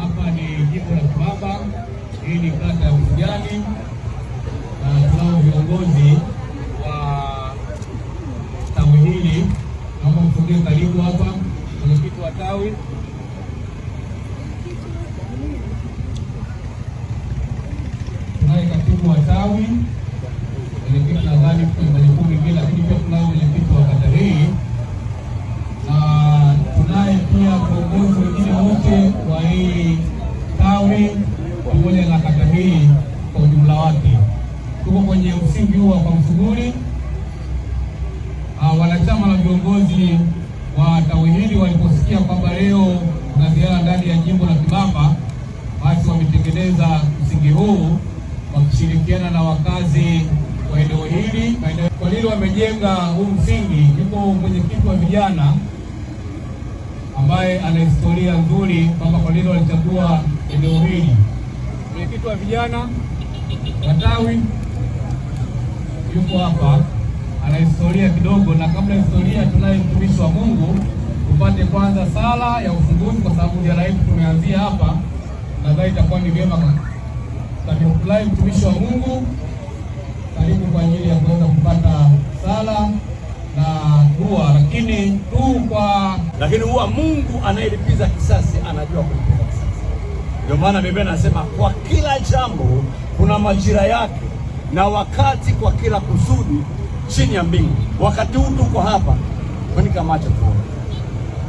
Hapa ni jimbo la Kibamba, hii ni kata ya Usijani, na tunao viongozi wa tawi hili. Naomba msogee karibu hapa, mwenyekiti wa tawi, tunaye katibu wa tawi, mwenyekiti nadhani majukumu mengine, lakini pia tunaye mwenyekiti wa kata hii, na tunaye pia viongozi wengine wote wa hii tawi pamoja na kata hii kwa ujumla wake. Tuko kwenye msingi huu wa Msuguri. Wanachama na viongozi wa tawi hili waliposikia kwamba leo kuna ziara ndani ya jimbo la Kibamba, basi wametengeneza msingi huu wakishirikiana na wakazi wa eneo hili. Kwa hili wamejenga huu msingi. Yuko mwenyekiti wa vijana ambaye ana historia nzuri kwamba kwa nini walichagua eneo hili. Mwenyekiti wa vijana wa tawi yuko hapa, ana historia kidogo, na kabla historia tunaye mtumishi wa Mungu. Tupate kwanza sala ya ufunguzi kwa sababu ziara yetu tumeanzia hapa, nadhani itakuwa ni vyema tunaye mtumishi wa Mungu karibu kwa ajili ya kuweza kupata sala na dua. Lakini huwa Mungu anayelipiza kisasi anajua kulipiza kisasi. Ndio maana Biblia inasema kwa kila jambo kuna majira yake na wakati kwa kila kusudi chini ya mbingu. Wakati huu tuko hapa, funika macho tuone.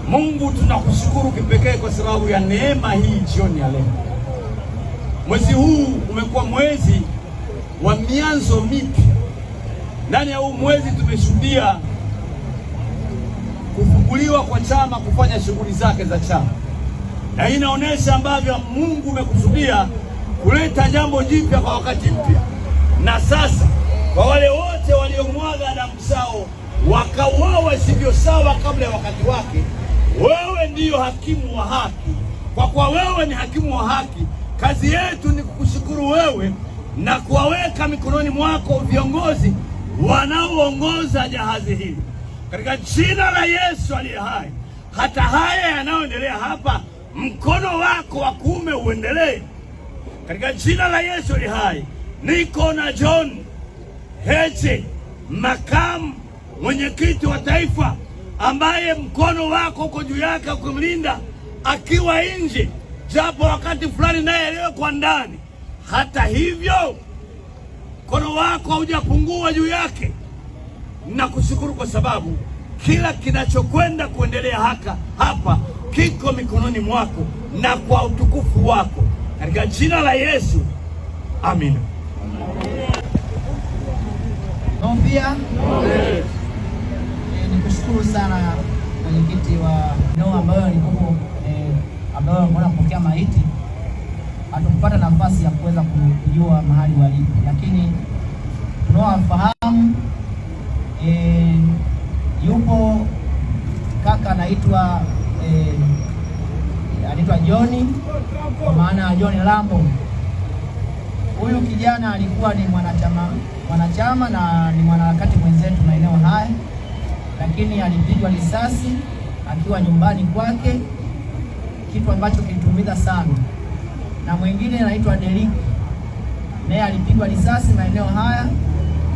Mungu, tunakushukuru kipekee kwa sababu ya neema hii jioni ya leo. Mwezi huu umekuwa mwezi wa mianzo mipya. Ndani ya huu mwezi tumeshuhudia kufunguliwa kwa chama kufanya shughuli zake za chama, na hii inaonyesha ambavyo Mungu umekusudia kuleta jambo jipya kwa wakati mpya. Na sasa kwa wale wote waliomwaga damu zao wakauawa sivyo sawa kabla ya wakati wake, wewe ndiyo hakimu wa haki. Kwa kuwa wewe ni hakimu wa haki, kazi yetu ni kukushukuru wewe na kuwaweka mikononi mwako viongozi wanaoongoza jahazi hili. Katika jina la Yesu aliye hai, hata haya yanayoendelea hapa, mkono wako wa kuume uendelee. Katika jina la Yesu aliye hai, niko na John Heche, makamu mwenyekiti wa taifa, ambaye mkono wako uko juu yake kumlinda akiwa nje, japo wakati fulani naye aliyekuwa ndani. Hata hivyo mkono wako haujapungua juu yake. Nakushukuru kwa sababu kila kinachokwenda kuendelea hapa kiko mikononi mwako na kwa utukufu wako, katika jina la Yesu, amina. Pia nikushukuru sana mwenyekiti wa eneo ambayo nilikuwa ambayo wanapokea maiti. Hatukupata nafasi ya kuweza kujua mahali walipo, lakini tunawafahamu. Yupo kaka anaitwa John, kwa maana John Lambo. Huyu kijana alikuwa ni mwanachama na ni mwanaharakati mwenzetu maeneo haya, lakini alipigwa risasi akiwa nyumbani kwake, kitu ambacho kilitumiza sana. Na mwingine anaitwa Derek, naye alipigwa risasi maeneo haya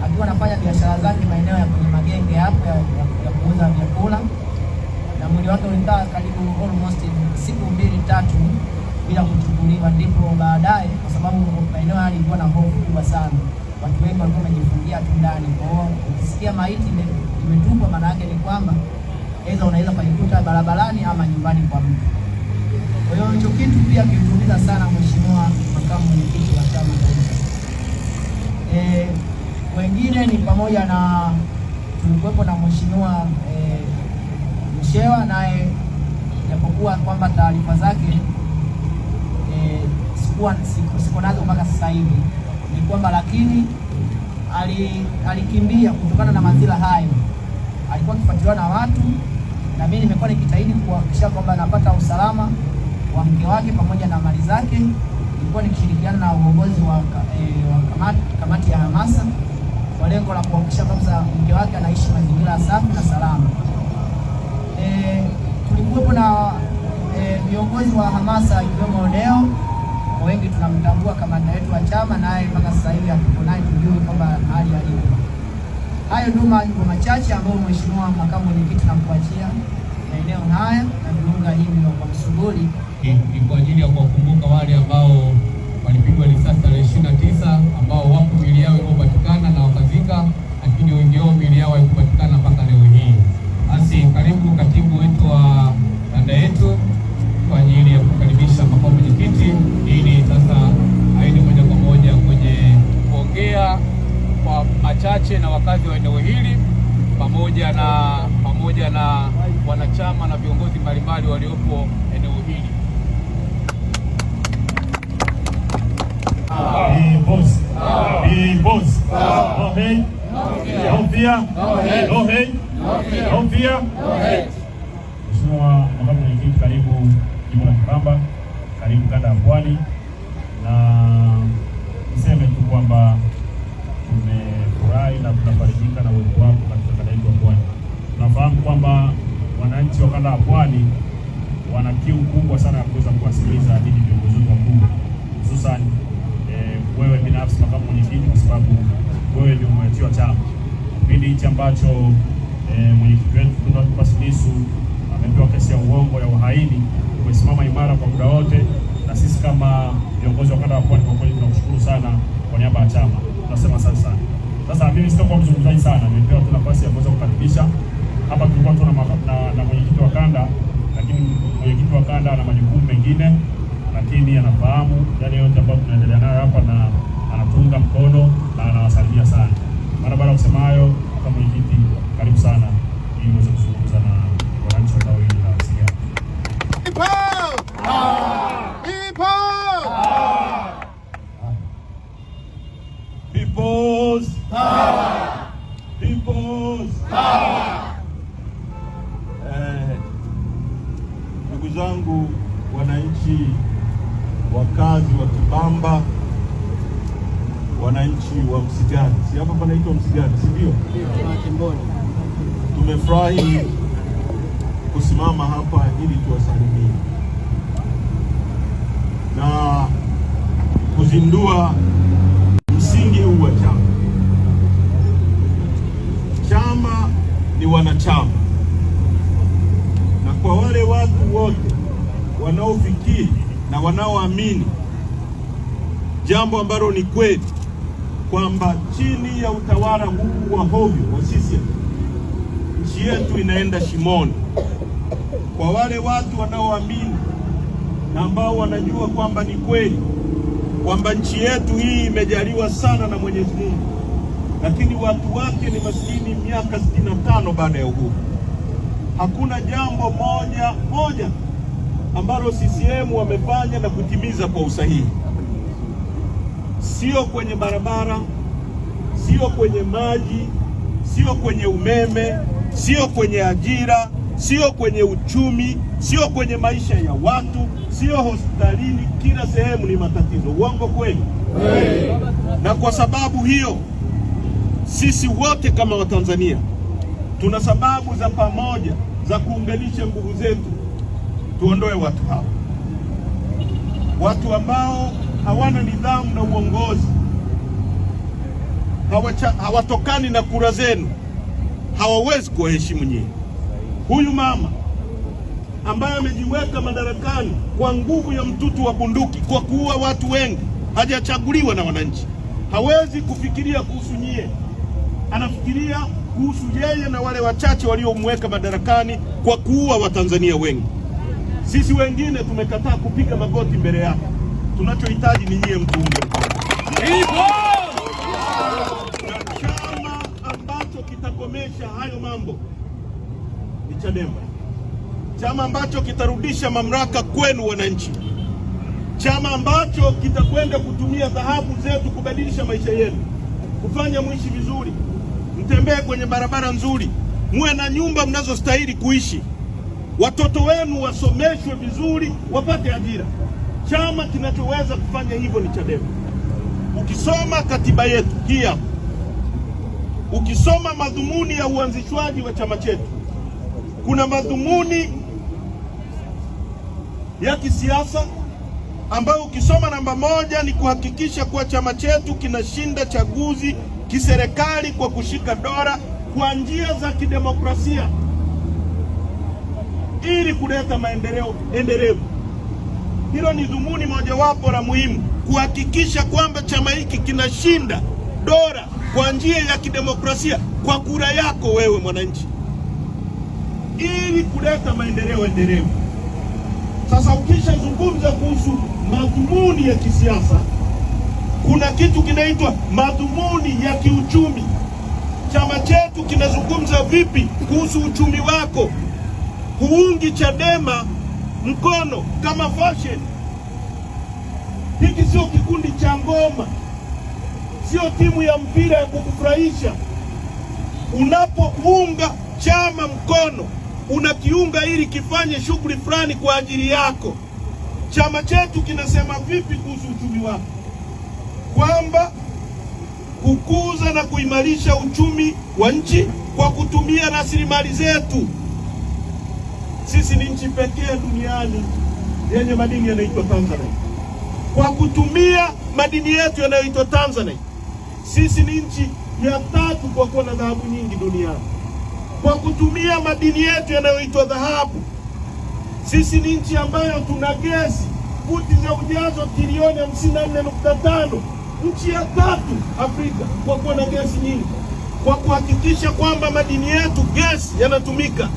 akiwa anafanya biashara zake maeneo ya kwenye magenge hapo ya kuuza vyakula, na mwili wake ulikaa karibu almost siku 2-3 bila kuchukuliwa. Ndipo baadaye, kwa sababu maeneo haya yalikuwa na hofu kubwa sana, watu wengi walikuwa wamejifungia tu ndani. Kwa hiyo ukisikia maiti imetupwa, maana yake ni kwamba aidha unaweza kujikuta barabarani ama nyumbani kwa mtu. Kwa hiyo hicho kitu pia kilitumiza sana mheshimiwa makamu mwenyekiti wa chama taifa. Wengine ni pamoja na tulikuwepo na mheshimiwa Mshewa, naye japokuwa kwamba taarifa zake siko nazo mpaka sasa hivi, ni kwamba lakini alikimbia kutokana na madhila hayo. Alikuwa akifuatiliwa na watu, na mimi nimekuwa nikitahidi kuhakikisha kwamba anapata usalama wa mke wake pamoja na mali zake. Nilikuwa nikishirikiana na uongozi wa kamati ya hamasa kwa lengo la kuhakikisha kwamba mke wake anaishi mazingira safi na salama. Tulikuwepo na viongozi wa hamasa ikiwemo leo, kwa wengi tunamtambua kamanda wetu wa chama, naye mpaka sasa hivi hatuko naye, tujue kwamba hali alipo. Hayo ndio mambo machache ambayo mheshimiwa makamu mwenyekiti namkuachia maeneo haya na viunga hivi kwa Msuguri. Ni kwa ajili ya kuwakumbuka wale ambao walipigwa risasi tarehe 29 ambao wapo miili yao iliyopatikana na wakazika, lakini wengi wao miili yao haikupatikana mpaka leo hii. Basi karibu katibu wetu wa kanda yetu kwa ajili ya kukaribisha makamu mwenyekiti, ili sasa aende moja kwa moja kwenye kuongea kwa machache na wakazi wa eneo hili pamoja na wanachama na viongozi mbalimbali waliopo eneo hili. Boss. Okay. No fear. No hate. No fear. Mheshimiwa makamu mwenyekiti, karibu jimbo la Kibamba, karibu kanda ya Pwani, na niseme tu kwamba tumefurahi na tunafarijika na uwepo wako katika kanda yetu ya Pwani. Tunafahamu kwamba wananchi wa kanda ya Pwani wana kiu kubwa sana ya kuweza kuwasikiliza hadithi viongozi wakuu, hususan wewe binafsi makamu mwenyekiti, kwa sababu wewe ndio mwenyekiti wa chama. Kipindi hichi ambacho mwenyekiti wetu Tundu Lissu amepewa kesi ya uongo ya uhaini, umesimama imara kwa muda wote, na sisi kama viongozi wa kanda ya Pwani kwa kweli tunakushukuru sana kwa niaba ya chama. Tunasema asante sana. Sasa mimi sitakuwa mzungumzaji sana, nimepewa tu nafasi ya kuweza kukaribisha. Hapa tulikuwa tuna na mwenyekiti wa kanda, lakini mwenyekiti wa kanda ana majukumu mengine, lakini anafahamu yale yote ambayo tunaendelea nayo hapa na anatunga mkono na anawasalimia sana. Baada ya kusema hayo, kama mwenyekiti, karibu sana ili uweze kuzungumza na wananchi wa eneo hili la Sigara. People's power. People's power. Ndugu zangu wananchi, wakazi wa Kibamba, wananchi wa Msigati, si hapa panaitwa Msigati, si ndio? Tumefurahi kusimama hapa ili tuwasalimie na kuzindua msingi huu wa chama. Chama ni wanachama, na kwa wale watu wote wanaofikiri na wanaoamini jambo ambalo ni kweli kwamba chini ya utawala huu wa hovyo wa CCM nchi yetu inaenda shimoni, kwa wale watu wanaoamini na ambao wanajua kwamba ni kweli kwamba nchi yetu hii imejaliwa sana na Mwenyezi Mungu, lakini watu wake ni maskini miaka 65 baada ya uhuru. Hakuna jambo moja ambalo CCM wamefanya na kutimiza kwa usahihi. Sio kwenye barabara, sio kwenye maji, sio kwenye umeme, sio kwenye ajira, sio kwenye uchumi, sio kwenye maisha ya watu, sio hospitalini. Kila sehemu ni matatizo. Uongo kweli? Na kwa sababu hiyo sisi wote kama Watanzania tuna sababu za pamoja za kuunganisha nguvu zetu, tuondoe watu hao, watu ambao hawana nidhamu na uongozi, hawatokani na kura zenu, hawawezi kuwaheshimu nyinyi. Huyu mama ambaye amejiweka madarakani kwa nguvu ya mtutu wa bunduki, kwa kuua watu wengi, hajachaguliwa na wananchi, hawezi kufikiria kuhusu nyie, anafikiria kuhusu yeye na wale wachache waliomweka madarakani kwa kuua Watanzania wengi. Sisi wengine tumekataa kupiga magoti mbele yake. Tunachohitaji ni nyie mtuunge mkono. Na chama ambacho kitakomesha hayo mambo ni Chadema. chama ambacho kitarudisha mamlaka kwenu wananchi, chama ambacho kitakwenda kutumia dhahabu zetu kubadilisha maisha yenu, kufanya mwishi vizuri, mtembee kwenye barabara nzuri, muwe na nyumba mnazostahili kuishi, watoto wenu wasomeshwe vizuri, wapate ajira. Chama kinachoweza kufanya hivyo ni Chadema. Ukisoma katiba yetu hii hapa, ukisoma madhumuni ya uanzishwaji wa chama chetu, kuna madhumuni ya kisiasa ambayo ukisoma namba 1 ni kuhakikisha kuwa chama chetu kinashinda chaguzi kiserikali kwa kushika dola kwa njia za kidemokrasia ili kuleta maendeleo endelevu. Hilo ni dhumuni mojawapo la muhimu, kuhakikisha kwamba chama hiki kinashinda dola kwa njia ya kidemokrasia kwa kura yako wewe mwananchi, ili kuleta maendeleo endelevu. Sasa ukishazungumza kuhusu madhumuni ya kisiasa, kuna kitu kinaitwa madhumuni ya kiuchumi. Chama chetu kinazungumza vipi kuhusu uchumi wako. Huungi Chadema mkono kama fashion. Hiki sio kikundi cha ngoma, sio timu ya mpira ya kukufurahisha. Unapounga chama mkono, unakiunga ili kifanye shughuli fulani kwa ajili yako. Chama chetu kinasema vipi kuhusu uchumi wako? Kwamba kukuza na kuimarisha uchumi wa nchi kwa kutumia rasilimali zetu. Sisi ni nchi pekee duniani yenye madini yanaitwa Tanzania. Kwa kutumia madini yetu yanayoitwa Tanzania, sisi ni nchi ya 3 kwa kuwa na dhahabu nyingi duniani. Kwa kutumia madini yetu yanayoitwa dhahabu, sisi ni nchi ambayo tuna gesi futi za ujazo trilioni 54.5, nchi ya 3 Afrika kwa kuwa na gesi nyingi. Kwa kuhakikisha kwamba madini yetu gesi yanatumika,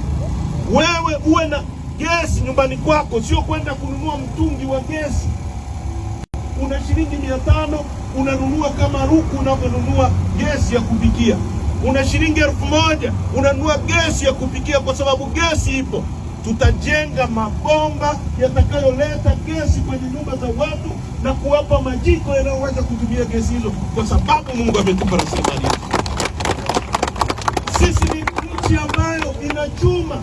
wewe uwe na gesi nyumbani kwako, sio kwenda kununua mtungi wa gesi. Una shilingi 500 unanunua kama ruku unavyonunua gesi ya kupikia. Una shilingi 1000 unanunua gesi ya kupikia, kwa sababu gesi ipo. Tutajenga mabomba yatakayoleta gesi kwenye nyumba za watu na kuwapa majiko yanayoweza kutumia gesi hizo, kwa sababu Mungu ametupa rasilimali. Sisi ni nchi ambayo ina chuma,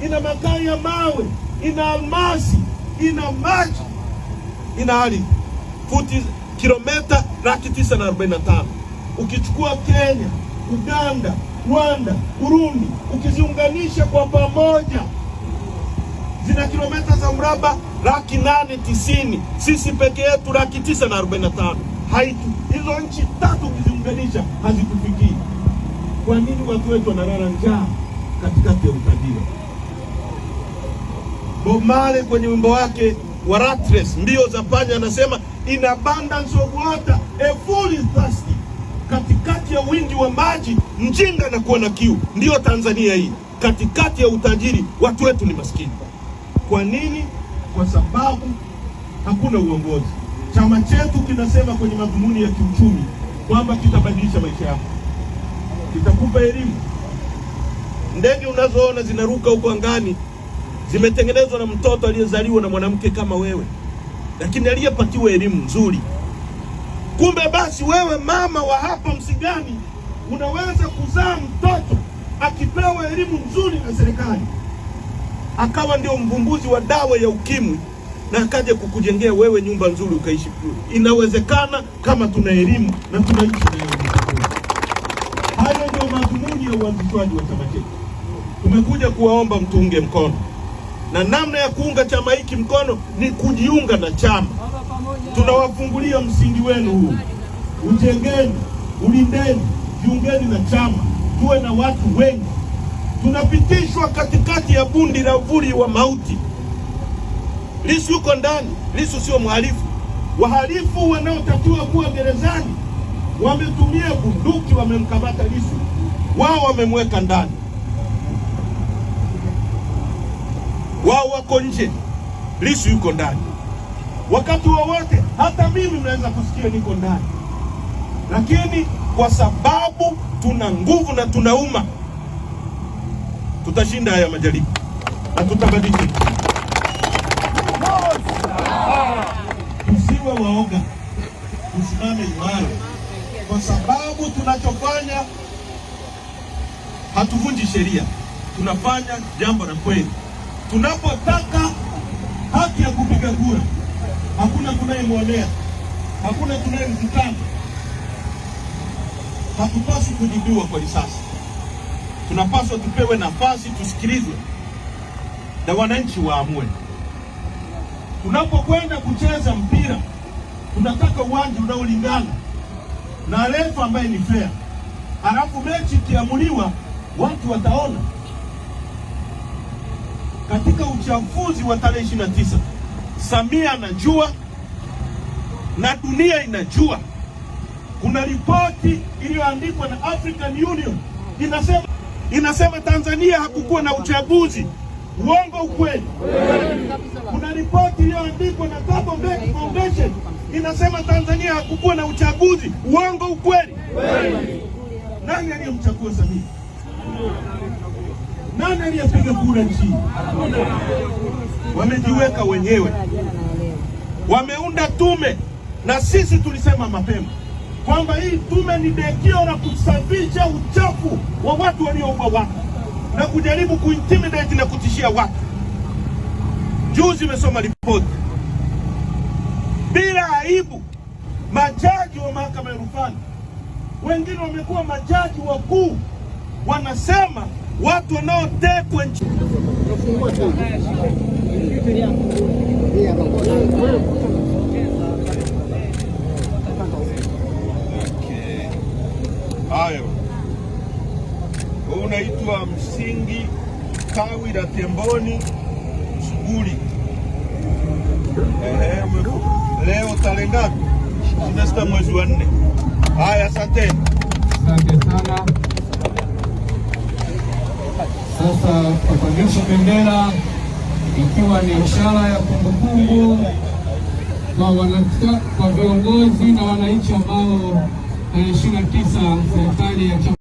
ina makaa ya mawe, ina almasi, ina maji, ina ardhi futi kilomita 945. Ukichukua Kenya, Uganda, Rwanda, Burundi, ukiziunganisha kwa pamoja, zina kilomita za mraba 890. Sisi peke yetu 945. Haitu hizo nchi 3 ukiziunganisha hazikufikii. Kwa nini watu wetu wanalala njaa katikati ya utajiri? Bob Marley kwenye wimbo wake wa Rat Race, mbio za panya, anasema in abundance of water a fool is thirsty. Katikati ya wingi wa maji mjinga na kuwa na kiu. Ndiyo Tanzania hii. Katikati ya utajiri watu wetu ni maskini. Kwa nini? Kwa sababu hakuna uongozi. Chama chetu kinasema kwenye madhumuni ya kiuchumi kwamba kitabadilisha maisha yako, kitakupa elimu. Ndege unazoona zinaruka huko angani zimetengenezwa na mtoto aliyezaliwa na mwanamke kama wewe, lakini aliyepatiwa elimu nzuri. Kumbe basi wewe mama wa hapa Msigani unaweza kuzaa mtoto akipewa elimu nzuri na serikali, akawa ndio mvumbuzi wa dawa ya ukimwi, na akaja kukujengea wewe nyumba nzuri ukaishi kule. Inawezekana kama tuna elimu na tunaishi na elimu. Hayo ndio madhumuni ya uanzishwaji wa chama chetu. Tumekuja kuwaomba mtuunge mkono, na namna ya kuunga chama hiki mkono ni kujiunga na chama. Tunawafungulia msingi wenu huu. Ujengeni, ulindeni, jiungeni na chama, tuwe na watu wengi. Tunapitishwa katikati ya bundi la uvuli wa mauti. Lissu yuko ndani. Lissu sio mhalifu. Wahalifu wanaotakiwa kuwa gerezani wametumia bunduki, wamemkamata Lissu, wao wamemweka ndani. Wao wako nje, Lissu yuko ndani. Wakati wowote hata mimi mnaweza kusikia niko ndani, lakini kwa sababu tuna nguvu na tunauma, tutashinda haya majaribu. na tutabadilika. Tusiwe waoga, tusimame imara, kwa sababu tunachofanya hatuvunji sheria, tunafanya jambo la kweli. Tunapotaka haki ya kupiga kura, hakuna tunayemwonea, hakuna tunayemtukana. Hatupaswi kujibiwa kwa risasi. Tunapaswa tupewe nafasi, tusikilizwe na wananchi waamue. Tunapokwenda kucheza mpira, tunataka uwanja unaolingana na refa ambaye ni fair. Halafu mechi ikiamuliwa, watu wataona. Katika uchaguzi wa tarehe 29, Samia anajua na dunia inajua. Kuna ripoti iliyoandikwa na African Union inasema Tanzania hakukuwa na uchaguzi. Uongo ukweli? Kuna ripoti iliyoandikwa na Thabo-Mbeki Foundation inasema Tanzania hakukuwa na uchaguzi. Uongo ukweli? Nani aliyemchagua Samia? Nani aliyepiga kura nchini? Wamejiweka wenyewe, wameunda tume, na sisi tulisema mapema kwamba hii tume ni dekio la kusafisha uchafu wa watu walioua watu na kujaribu kuintimidate na kutishia watu. Juzi imesoma ripoti bila aibu. Majaji wa mahakama ya rufani, wengine wamekuwa majaji wakuu, wanasema watu wanaotekwa nchini. Hayo unaitwa msingi tawi la Temboni Suguri. Leo tarehe ngapi? 16 mwezi wa 4. Haya, asante. Asante sana. Sasa tupandishe bendera ikiwa ni ishara ya kumbukumbu kwa viongozi na wananchi ambao tarehe 29 serikali ya